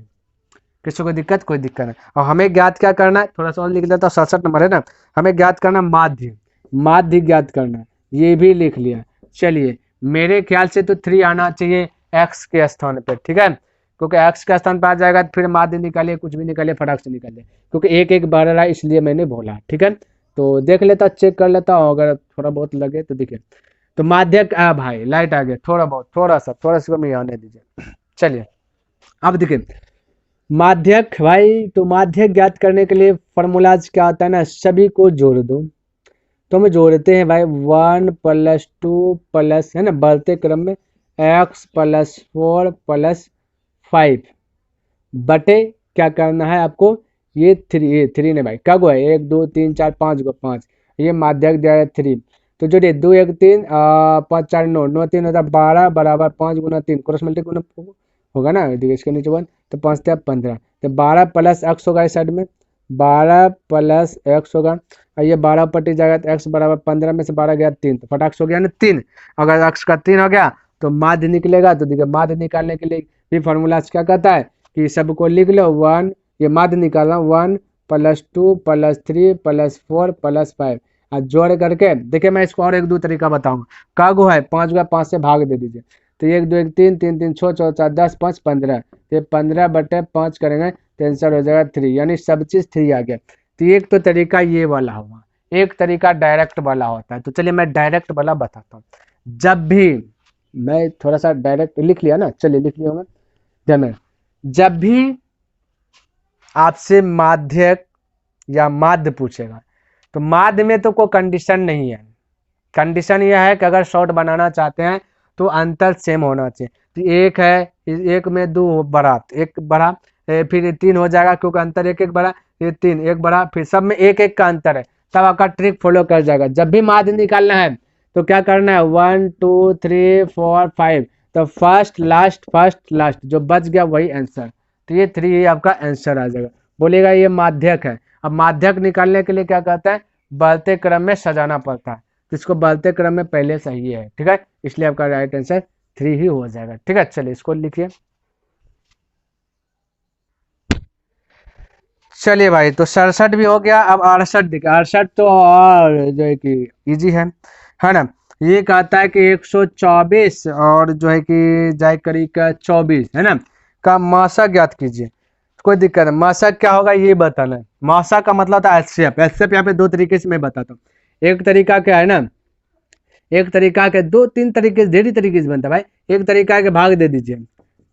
किसी को दिक्कत, कोई दिक्कत नहीं। और हमें ज्ञात क्या करना है, थोड़ा सा और लिख देता हूँ, 67 नंबर है ना, हमें ज्ञात करना माध्य, माध्य ज्ञात करना है, ये भी लिख लिया। चलिए मेरे ख्याल से तो 3 आना चाहिए एक्स के स्थान पे, ठीक है, क्योंकि एक्स के स्थान पर आ जाएगा तो फिर माध्य निकालिए, कुछ भी निकालिए, फटाक से निकालिए, क्योंकि एक एक बढ़ रहा है इसलिए मैंने बोला, ठीक है। तो देख लेता, चेक कर लेता हूँ, अगर थोड़ा बहुत लगे तो देखिए। तो माध्यक भाई लाइट आ गया, थोड़ा बहुत, थोड़ा सा कमी आने दीजिए। चलिए अब देखिए माध्यक भाई, तो माध्यक ज्ञात करने के लिए फॉर्मूलाज क्या होता है ना, सभी को जोड़ दो। तो हम जोड़ते हैं भाई 1 + 2 प्लस, है ना, बढ़ते क्रम में x + 4 + 5 बटे क्या करना है आपको, ये 3 ने भाई क्या गो है, 1 2 3 4 5 गो 5, ये माध्यक दिया है 3। तो जोड़िए 2 1 3 5 4 9 9 3 होता 12 बराबर 5 गुना 3, क्रॉस मल्टीप्लाई होगा ना, देखिए इसके नीचे 1 तो 5 15, तो 12 + x होगा इस साइड में, 12 + x होगा, और ये 12 पट्टी जाएगा तो x बराबर 15 में से 12 गया 3, तो फटाक से हो गया ना 3। अगर x का 3 हो गया तो माध्य निकलेगा। तो देखिए माध्य निकालने के लिए भी फॉर्मूला क्या कहता है कि सबको लिख लो 1, ये माध्य निकालना 1 + 2 + 3 + 4 + 5, और जोड़ करके देखिए मैं इसको और 1 2 तरीका बताऊंगा। कागो है 5 का 5 से भाग दे दीजिए, तो 1 2 1 3 3 3 6 4 4 10 5 15, ये 15 बटे 5 करेंगे तो आंसर हो जाएगा 3, यानी सब चीज 3 आ गया। तो एक तो तरीका ये वाला हुआ, एक तरीका डायरेक्ट वाला होता है। तो चलिए मैं डायरेक्ट वाला बताता हूँ। जब भी मैं थोड़ा सा डायरेक्ट लिख लिया ना, चलिए लिख लिया होगा, जब भी आपसे माध्यक या माध्य पूछेगा तो माध्य में तो कोई कंडीशन नहीं है, कंडीशन यह है कि अगर शॉर्ट बनाना चाहते हैं तो अंतर सेम होना चाहिए। तो एक है, एक में 2 बढ़ा, एक बढ़ा, फिर 3 हो जाएगा क्योंकि अंतर एक एक बढ़ा, ये 3 एक बढ़ा, फिर सब में एक एक का अंतर है, तब आपका ट्रिक फॉलो कर जाएगा। जब भी माध्य निकालना है तो क्या करना है 1 2 3 4 5, तो फर्स्ट लास्ट जो बच गया वही आंसर, तो ये 3 ही आपका आंसर आ जाएगा। बोलेगा ये माध्यक है। अब माध्यक निकालने के लिए क्या कहता है, बढ़ते क्रम में सजाना पड़ता है, तो इसको बढ़ते क्रम में पहले सही है, ठीक है, इसलिए आपका राइट आंसर 3 ही हो जाएगा, ठीक है। चलिए इसको लिखिए। चलिए भाई तो 67 भी हो गया। अब 68 देखिए, 68 तो और जो है कि इजी है ना। ये कहता है कि 124 और जो है कि जाए करी का 24, है ना, का मासा ज्ञात कीजिए। कोई दिक्कत है, मासा क्या होगा ये बताना है। मासा का मतलब था एचसीएफ। एचसीएफ यहाँ पे 2 तरीके से मैं बताता हूँ। एक तरीका क्या है ना, एक तरीका के 2 3 तरीके से, ढेरी तरीके से बनता है भाई। एक तरीका है कि भाग दे दीजिए,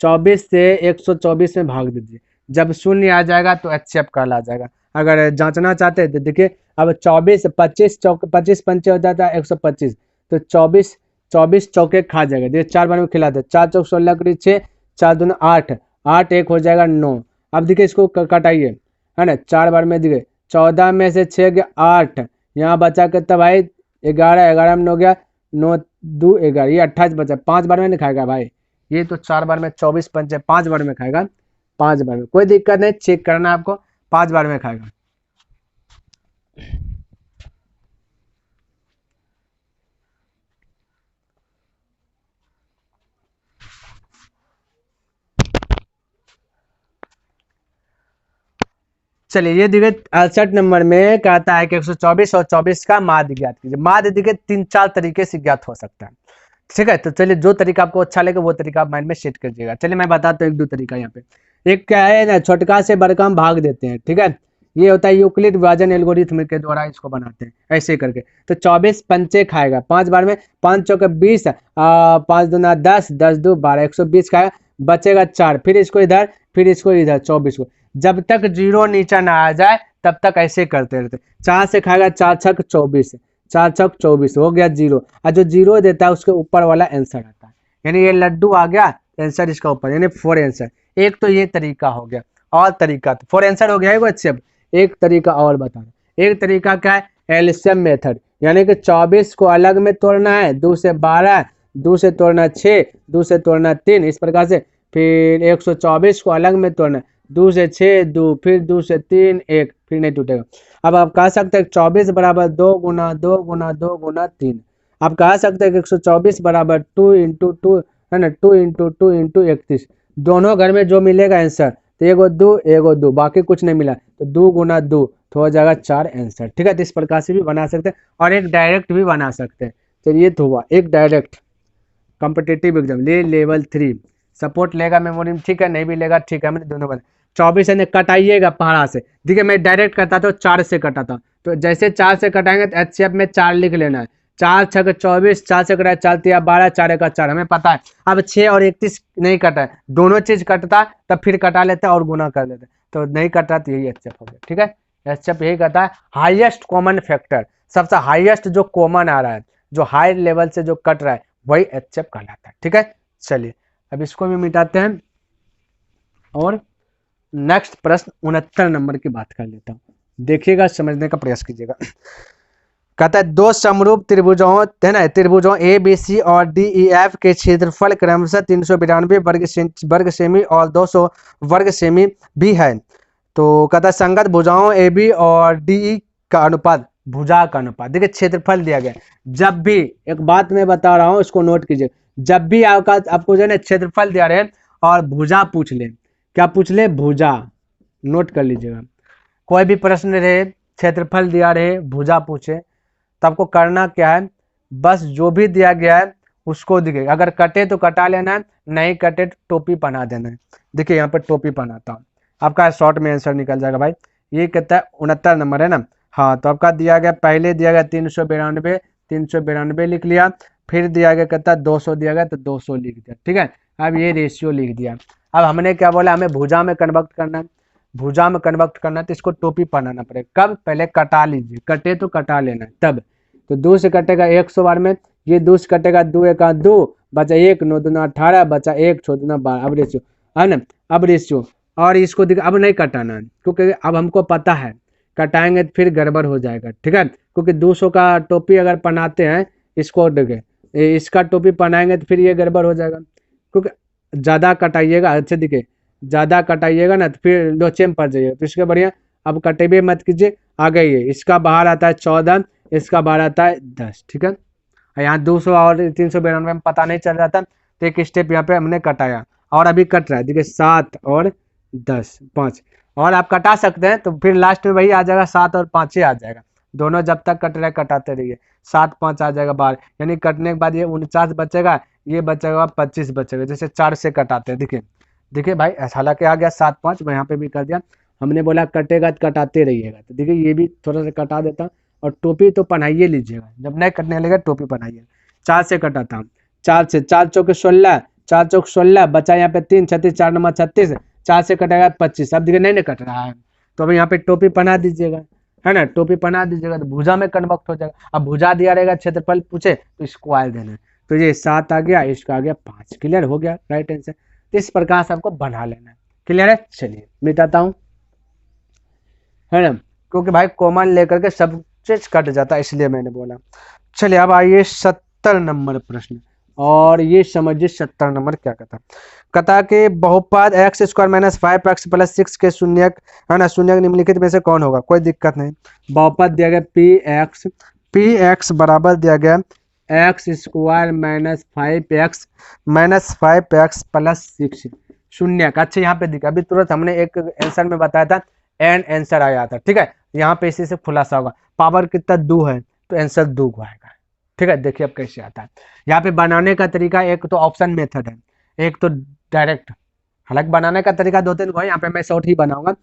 24 से 124 में भाग दीजिए, जब शून्य आ जाएगा तो एचसीएफ कहला जाएगा। अगर जांचना चाहते हैं तो देखिए, अब 24 25 25 पंचे हो जाता है 125, तो 24 24 चौके खा जाएगा, देखिए 4 बार में खिला दे, 4 चौक 16 करी 6, 4 दूनी 8, 8 1 हो जाएगा 9। अब देखिए इसको कटाइए, है ना, 4 बार में देखिए 14 में से 6 गया 8, यहाँ बचा कितना भाई 11, 11 में 9 गया 9 2 11, ये 28 बचा, 5 बार में नहीं खाएगा भाई, ये तो 4 बार में 24 पंचे 5 बार में खाएगा, 5 बार में कोई दिक्कत नहीं, चेक करना आपको, 5 बार में खाएगा। चलिए ये देखिए 68 नंबर में कहता है कि 124 और 24 का माध्य ज्ञात कीजिए। माध्य देखिए 3 4 तरीके से ज्ञात हो सकता है, ठीक है। तो चलिए जो तरीका आपको अच्छा लगे वो तरीका आप माइंड में सेट कर दीजिएगा। चलिए मैं बताता हूँ 1 2 तरीका यहाँ पे। एक क्या है ना, छोटका से बड़का हम भाग देते हैं, ठीक है, ये होता है यूक्लिड विभाजन एल्गोरिथम के द्वारा इसको बनाते हैं ऐसे करके। तो 24 पंचे खाएगा 5 बार में, 5 चौके 20, 5 दूना 10, 10 2 12, 120 खाएगा, बचेगा 4, फिर इसको इधर, फिर इसको इधर 24 को, जब तक 0 नीचे ना आ जाए तब तक ऐसे करते रहते। 4 से खाएगा 4 छक 24, 4 छक 24 हो गया 0, और जो 0 देता है उसके ऊपर वाला आंसर आता है, यानी ये लड्डू आ गया आंसर इसका ऊपर, यानी 4 आंसर। एक तो ये तरीका हो गया, और तरीका तो 4 आंसर हो गया है वो अच्छे। एक तरीका और बताना, एक तरीका क्या है, एलसीएम मेथड, यानी कि 24 को अलग में तोड़ना है, 2 से 12, 2 से तोड़ना 6, 2 से तोड़ना 3, इस प्रकार से। फिर 124 को अलग में तोड़ना है, 2 से 6 2, फिर 2 से 3 1, फिर नहीं टूटेगा। अब आप कह सकते हैं 24 बराबर 2 गुना 2 गुना 2 गुना 3। आप कह सकते हैं कि 124 बराबर 2 इंटू 2 है ना, 2 इंटू 2 इंटू 31। दोनों घर में जो मिलेगा आंसर, तो एगो 2 एगो 2, बाकी कुछ नहीं मिला, तो 2 गुना 2 तो हो जाएगा 4 आंसर। ठीक है, तो इस प्रकार से भी बना सकते हैं और एक डायरेक्ट भी बना सकते हैं। चलिए तो हुआ एक डायरेक्ट कॉम्पिटेटिव एग्जाम ले लेवल 3, सपोर्ट लेगा मेमोरी में, ठीक है, नहीं भी लेगा ठीक है, हमने दोनों बना। 24 है कटाइएगा पहाड़ा से, देखिए मैं डायरेक्ट करता था 4 से कटाता, तो जैसे 4 से कटाएंगे तो एचसीएफ में 4 लिख लेना है। 4 छक 24, 4 से कटा 4 तिया 12, 4 का 4 हमें पता है। अब 6 और 31 नहीं कटा है, दोनों चीज कटता तब फिर कटा लेते और गुना कर लेते, तो नहीं कटा तो यही एचसीएफ हो गया। ठीक है, एचसीएफ यही कहता है हाईएस्ट कॉमन फैक्टर, सबसे हाईएस्ट जो कॉमन आ रहा है, जो हाई लेवल से जो कट रहा है वही एचसीएफ कहलाता है। ठीक है, चलिए अब इसको भी मिटाते हैं और नेक्स्ट प्रश्न 69 नंबर की बात कर लेता हूं, देखिएगा समझने का प्रयास कीजिएगा। कहता है दो समरूप त्रिभुजों है ना, त्रिभुजों ए बी सी और डी ई एफ के क्षेत्रफल क्रमशः 392 वर्ग सेमी और 200 वर्ग सेमी भी है। तो कहता है संगत भुजाओं ए बी और डी ई का अनुपात, भुजा का अनुपात, देखिए क्षेत्रफल दिया गया। जब भी एक बात मैं बता रहा हूं इसको नोट कीजिए, जब भी आपको जो है ना क्षेत्रफल दिया रहे और भुजा पूछ ले, क्या पूछ ले, भुजा, नोट कर लीजिएगा। कोई भी प्रश्न रहे, क्षेत्रफल दिया रहे, भुजा पूछे, तो आपको करना क्या है, बस जो भी दिया गया है उसको दिखेगा, अगर कटे तो कटा लेना है, नहीं कटे तो टोपी पहना देना है। देखिए यहाँ पर टोपी पहनाता हूँ, आपका शॉर्ट में आंसर निकल जाएगा भाई। ये कहता है 69 नंबर है ना, हाँ, तो आपका दिया गया, पहले दिया गया 392, 392 लिख लिया, फिर दिया गया कहता है 200 दिया गया तो 200 लिख दिया। ठीक है, अब ये रेशियो लिख दिया। अब हमने क्या बोला, हमें भुजा में कन्वर्ट करना है, भुजा में कन्वर्ट करना है तो इसको टोपी पहनाना पड़ेगा। कब, पहले कटा लीजिए, कटे तो कटा लेना है तब, तो 2 से कटेगा 100 बार में, ये 2 से कटेगा 2 एक 2, बचा 1 9 दूना 18, बचा 1 6 दूना 12, अब रेशियो है ना, अब रेशियो, और इसको अब नहीं कटाना है क्योंकि अब हमको पता है कटाएंगे तो फिर गड़बड़ हो जाएगा। ठीक है, क्योंकि 200 का टोपी अगर पहनाते हैं, इसको देखे इसका टोपी पहनाएंगे तो फिर ये गड़बड़ हो जाएगा, क्योंकि ज़्यादा कटाइएगा, अच्छे दिखे, ज़्यादा कटाइएगा ना तो फिर लोचे में पड़ जाइएगा, तो इसके बढ़िया अब कटेबे मत कीजिए। आ गई है, इसका बाहर आता है 14, इसका बाहर आता है 10। ठीक है, यहाँ 200 और 392 में पता नहीं चल रहा था, तो एक स्टेप यहाँ पे हमने कटाया और अभी कट रहा है, देखिए 7 और 10 5, और आप कटा सकते हैं तो फिर लास्ट में वही आ जाएगा, 7 और 5 ही आ जाएगा, दोनों जब तक कट रहे कटाते रहिए, 7 5 आ जाएगा बाहर, यानी कटने के बाद ये 49 बचेगा, ये बचेगा 25 बचेगा, जैसे 4 से कटाते हैं। देखिए देखिए भाई, हालांकि आ गया 7 5, मैं यहाँ पे भी कर दिया, हमने बोला कटेगा तो कटाते रहिएगा, तो देखिए ये भी थोड़ा सा कटा देता, और टोपी तो पहनाइए लीजिएगा, जब नहीं कटने लगेगा टोपी पहनाइए। 4 से कटाता हूँ, 4 से, 4 चौके 16, 4 चौक 16, बचा यहाँ पे 3 36, 4 नंबर 36, 4 से कटेगा 25, अब देखिए नहीं कट रहा है, तो अब यहाँ पे टोपी पहना दीजिएगा, है ना, टोपी पहना दीजिएगा तो भुजा में कन्वर्ट हो जाएगा। अब भुजा दिया रहेगा, क्षेत्रफल पूछे तो स्क्वायर देना है, तो ये 7 आ गया, इसका आ गया 5, क्लियर हो गया, राइट आंसर। तो इस प्रकार से आपको बना लेना है, क्लियर है। चलिए मिटाता हूँ, है ना, क्योंकि भाई कॉमन लेकर के सब चीज कट जाता है, इसलिए मैंने बोला। चलिए अब आइए 70 नंबर प्रश्न, और ये समझिए 70 नंबर क्या कहता, कहता कि बहुपद x square minus 5x plus 6 के शून्यक, है ना, शून्यक निम्नलिखित में से कौन होगा, कोई दिक्कत नहीं। बहुपद दिया गया पी एक्स बराबर दिया गया x square minus 5x plus 6 शून्यक। अच्छा यहाँ पे दिखा, अभी तुरंत हमने एक आंसर में बताया था एन आंसर आया था। ठीक है, यहाँ पे इसी से खुलासा होगा, पावर कितना 2 है तो आंसर 2 को आएगा। ठीक है, देखिए अब कैसे आता है। यहाँ पे बनाने का तरीका, एक तो ऑप्शन मेथड है, एक तो डायरेक्ट, हालांकि बनाने का तरीका 2 3 को है, यहाँ पे मैं शॉर्ट ही बनाऊंगा,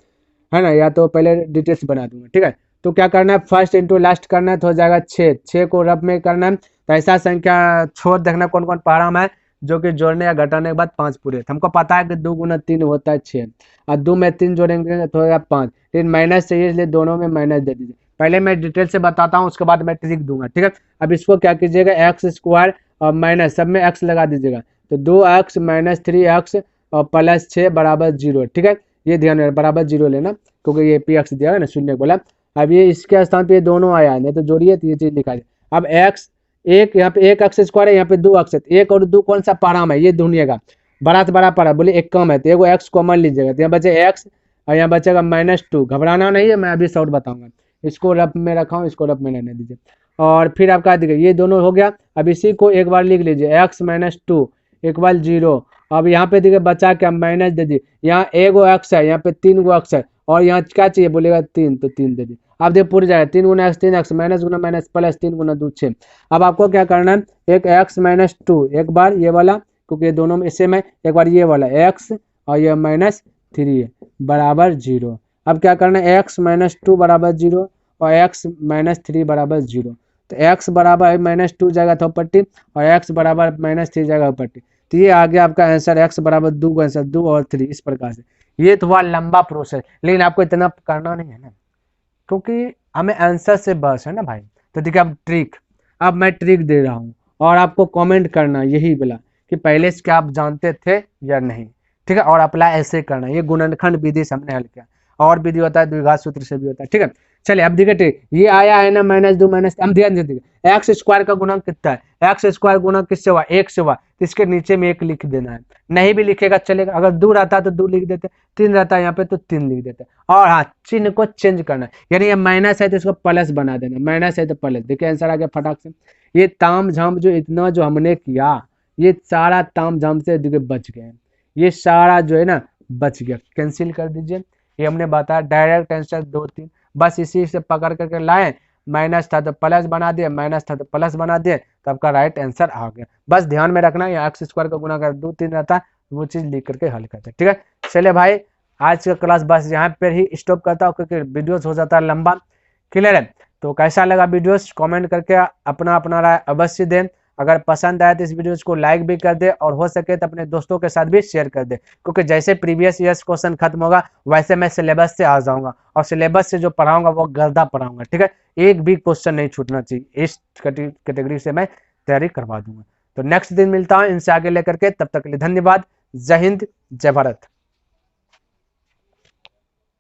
है ना, या तो पहले डिटेल्स बना दूंगा। ठीक है, तो क्या करना है, फर्स्ट इंटू लास्ट करना है तो हो जाएगा 6 को रब में करना है, तो ऐसा संख्या छोड़ देखना कौन कौन पाराम है जो कि जोड़ने या घटाने के बाद 5 पूरे। हमको पता है कि 2 गुना 3 होता है 6, और 2 में 3 जोड़ेंगे तो होगा 5, लेकिन माइनस चाहिए इसलिए दोनों में माइनस दे दीजिए। पहले मैं डिटेल से बताता हूँ, उसके बाद मैं ट्रिक दूंगा। ठीक है, अब इसको क्या कीजिएगा, एक्स स्क्वायर और माइनस सब में एक्स लगा दीजिएगा, तो 2x माइनस 3x और प्लस 6 बराबर 0। ठीक है, ये ध्यान बराबर 0 लेना, क्योंकि ये पी एक्स दिया है ना, शून्य बोला। अब ये इसके स्थान पे ये दोनों आया, नहीं तो जोड़िए तो ये चीज लिखा जाए। अब एक्स, एक यहाँ पे 1 एक्स स्क्वायर है, यहाँ पे 2 एक्स है, 1 और 2 कौन सा पाराम है ये ढूंढिएगा, बड़ा से बड़ा पड़ा, बोले एक कम है तो एगो एक्स कॉमन लीजिएगा, तो यहाँ बचे एक्स और यहाँ बचेगा -2। घबराना नहीं है, मैं अभी शॉर्ट बताऊंगा। इसको रफ में रखा हूँ, इसको रफ में रहने दीजिए। और फिर आपका देखिए ये दोनों हो गया। अब इसी को एक बार लिख लीजिए, एक्स -2 इक्वल 0। अब यहाँ पे देखिए बचा क्या, माइनस दे दीजिए। यहाँ एगो एक्स है, यहाँ पे 3 गो एक्स है, और यहाँ क्या चाहिए बोलेगा 3, तो 3 दे दीजिए। अब देखिए पूरी जाएगा, 3 गुना एक्स 3 एक्स, माइनस गुना माइनस प्लस 3 गुना 2 6। अब आपको क्या करना है, एक एक्स -2 एक बार ये वाला, क्योंकि दोनों में सेम है, एक बार ये वाला एक्स और ये -3 है बराबर 0। अब क्या करना है, एक्स -2 बराबर 0 और एक्स -3 बराबर 0। तो एक्स बराबर -2 जाएगा थोपट्टी और एक्स बराबर -3 जाएगा ऊपट्टी। तो ये आ गया आपका आंसर, एक्स बराबर 2 का आंसर 2 और 3 इस प्रकार से। ये तो हुआ लंबा प्रोसेस, लेकिन आपको इतना करना नहीं है ना, क्योंकि हमें आंसर से बस है ना भाई। तो देखिए अब ट्रिक, अब मैं ट्रिक दे रहा हूँ और आपको कमेंट करना यही बोला कि पहले से क्या आप जानते थे या नहीं, ठीक है। और अप्लाई ऐसे करना, ये गुणनखंड विधि से हमने हल किया, और विधि होता है द्विघात सूत्र से भी होता है, ठीक है। चलिए अब देखिए ट्रिक, ये आया है ना -2 हम ध्यान दीजिए, एक्स स्क्वायर का गुणक कितना है, एक्स स्क्वायर गुणक किससे हुआ, 1 से हुआ, तो इसके नीचे में 1 लिख देना है। नहीं भी लिखेगा चलेगा, अगर 2 रहता है तो 2 लिख देते, 3 रहता है यहाँ पे तो 3 लिख देते। और हाँ, चिन्ह को चेंज करना, यानी ये माइनस है तो इसको प्लस बना देना, माइनस है तो प्लस। देखिए आंसर आ गया फटाक से। ये ताम झाम जो इतना जो हमने किया, ये सारा ताम झाम से देखिए बच गए, ये सारा जो है ना बच गया। कैंसिल कर दीजिए, ये हमने बताया डायरेक्ट आंसर 2 3, बस इसी से पकड़ करके लाए, माइनस था तो प्लस बना दिए, माइनस था तो प्लस बना दिए, तो आपका राइट आंसर आ गया। बस ध्यान में रखना, यहाँ एक्स स्क्वायर का गुना कर 2 3 रहता है, वो चीज़ लिख करके हल करते हैं, ठीक है। चलिए भाई आज का क्लास बस यहाँ पर ही स्टॉप करता हूँ, क्योंकि वीडियोस हो जाता है लंबा। क्लियर है, तो कैसा लगा वीडियोस कमेंट करके अपना अपना राय अवश्य दें। अगर पसंद आए तो इस वीडियोस को लाइक भी कर दे, और हो सके तो अपने दोस्तों के साथ भी शेयर कर दे, क्योंकि जैसे प्रीवियस ईयर्स क्वेश्चन खत्म होगा वैसे मैं सिलेबस से आ जाऊंगा, और सिलेबस से जो पढ़ाऊंगा वो गर्दा पढ़ाऊंगा, ठीक है। एक भी क्वेश्चन नहीं छूटना चाहिए, इस कैटेगरी से मैं तैयारी करवा दूंगा। तो नेक्स्ट दिन मिलता हूँ इनसे आगे लेकर के, तब तक के लिए धन्यवाद। जय हिंद, जय भारत।